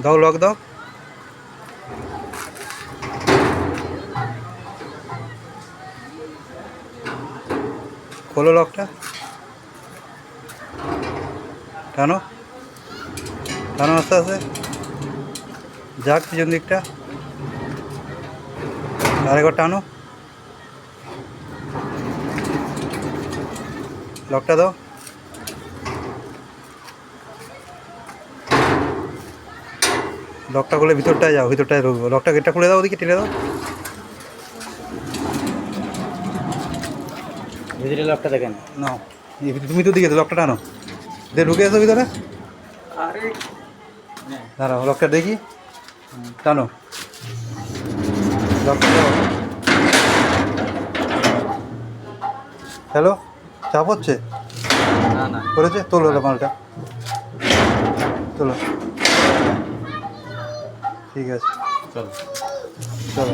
দাও লক দাও। খোলো লকটা, টানো টানো আস্তে আস্তে, যাক পিছন দিকটা, আরেকবার টানো, লকটা দাও। লকটা খুলে ভিতরটায় যাও, ভিতরটায় ঢুকবো। লকটা গেটটা খুলে দাও, ওদিকে টেনে দাও। ভিতরে লকটা দেখেন। নাও, তুমি তো দিকে লকটা টানো, দিয়ে ঢুকে এসো ভিতরে। দাঁড়াও, লকটা দেখি, টানো লকটা দাও। হ্যালো, চাপ হচ্ছে? না না, করেছে? তোলো মালটা, তোলো। ঠিক আছে, চলো। চলো।